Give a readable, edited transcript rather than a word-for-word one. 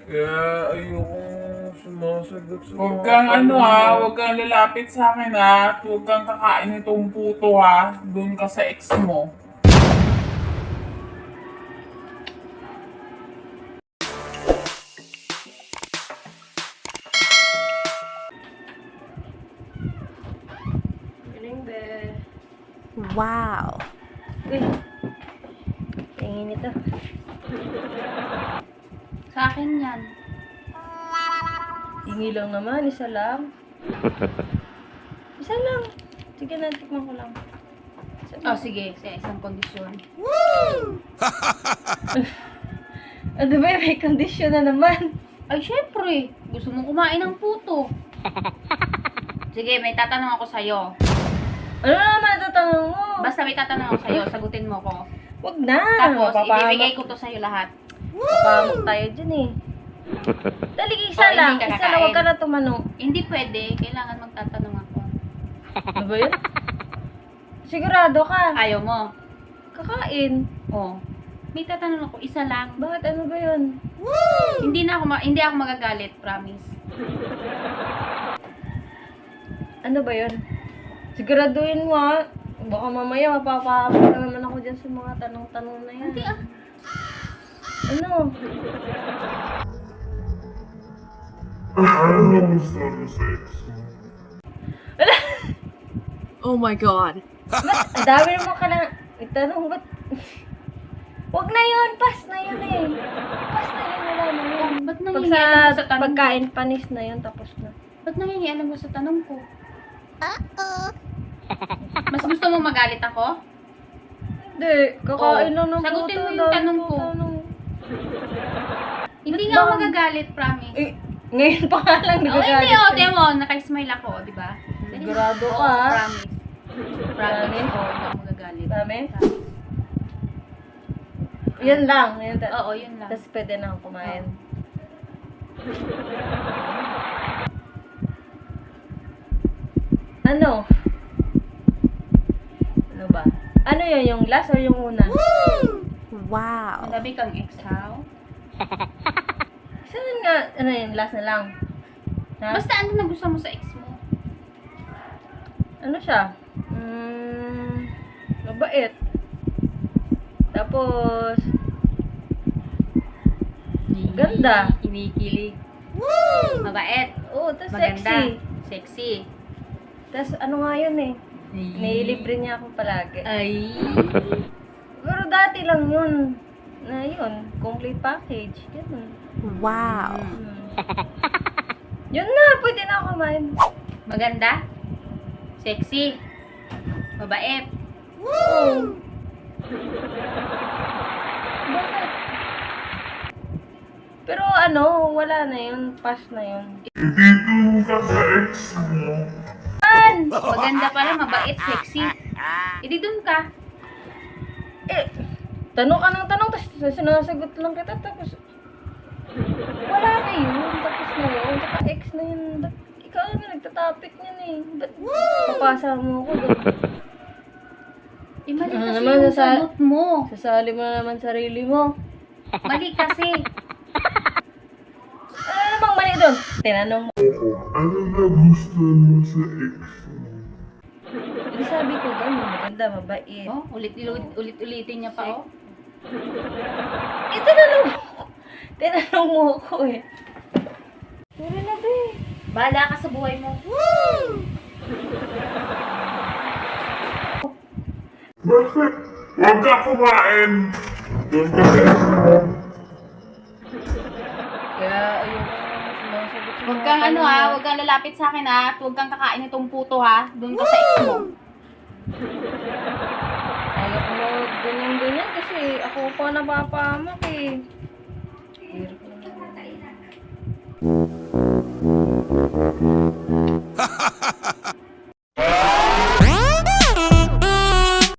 Kaya ayokong sumasagot sa Huwag mga kang tanong mo. huwag kang lalapit sa akin ha. Huwag kang kakain itong puto ha. Doon ka sa ex mo. Galing, be. Wow. Uy. Tingin ito. Sa akin yan. Hingi lang naman, isa lang. Isa lang. Sige na, tikman ko lang. Oh, sige. Sa isang kondisyon. Ano ba, may condition na naman. Ay, syempre. Gusto mong kumain ng puto. Sige, may tatanong ako sa'yo. Ano na naman tatanong mo? Basta may tatanong ako sa'yo, sagutin mo ko. Wag na. Tapos, Mapapahamak- ibibigay ko to sa'yo lahat. Mapapahamak tayo dyan eh. Dali, isa Oh, lang. hindi ka Isa lang, wag ka kakain. na tumanong. Hindi pwede. Kailangan magtatanong ako. Ano ba yun? Sigurado ka. Ayaw mo. Kakain. Oh. May tatanong ako, isa lang. Bakit ano ba yun? Hindi ako magagalit, promise. Ano ba yun? Siguraduhin mo ha. Baka mamaya mapapahamak na naman ako dyan sa mga tanong-tanong na yan. Hindi ah. Ano? Ano gusto mo sa ex mo? Oh my God. Ba't? Ang dami naman ka na. Itanong ba't? Huwag na yun. Pass na yun eh. Pass na yun. Wala na yun. Ba't Pag nangingialam ko sa sa tanong ko? pagkain panis na yun, tapos na. Ba't nangingialam ko sa tanong ko? Mas gusto mo magalit ako? Hindi. Kakain lang ng Sagutin mo puto, yung dami tanong kong ko. tanong. Hindi Ba't nga ako ba? magagalit, promise. Eh, ngayon pa nga lang Oh, hindi, nagagalit oh, ka. demo, naka-smile ako, di ba? Sigurado Oo, ka, ha? promise. Promise, Promise? oo, hindi ako magagalit. Promise? Promise. Yan lang. Yan, Oo, yun lang. Tapos pwede na akong kumain. Ano? Ano ba? Ano yun? Yung last or yung una? Wow. Madami kang ex, how? Saan nga? Ano yun? Last na lang? Ha? Basta ano na gusto mo sa ex mo? Ano siya? Mabait. Tapos, ganda. Kinikilig. Mabait. Oo, tapos Maganda. sexy. Sexy. Tapos ano nga yun eh? Nililibre niya ako palagi. Ay. Pero dati lang yun. Na yun, complete package. Ganun. Wow. Yun na, pwede na ako kumain. Maganda. Sexy. Mabait. Oo. Bakit? Pero ano, wala na yun. Pass na yun. Dito ka sa ex mo. Maganda pala, mabait, sexy. Hindi dun ka. Eh, tanong ka ng tanong, tapos sinasagot lang kita, tapos wala na yun, tapos na yun, tsaka ex na yun, ba't ikaw na nagtatopic niyan eh, ba't papasa mo ako doon? Eh, mali Ano kasi naman, yung sasa- sagot mo. Sasali mo na naman sarili mo. Mali kasi. Ano namang mali doon? Tinanong mo. Ano na gusto mo sa ex mo? Hindi sabi ko gano'n, maganda, mabait. Oh, ulit-ulitin niya pa, oh. Eh, tinanong mo. Tinanong mo ako eh. Pero na ba eh. Bahala ka sa buhay mo. Bakit? Huwag ka kumain. Doon ka sa ex mo. Kaya ayun, sumasagot sa Huwag mga kang tanong mo. huwag kang lalapit sa akin ha. At huwag kang kakain itong puto ha. Doon ka sa ex mo. Ayaw ko na ganyan-ganyan kasi ako pa napapahamak eh. Hirap naman.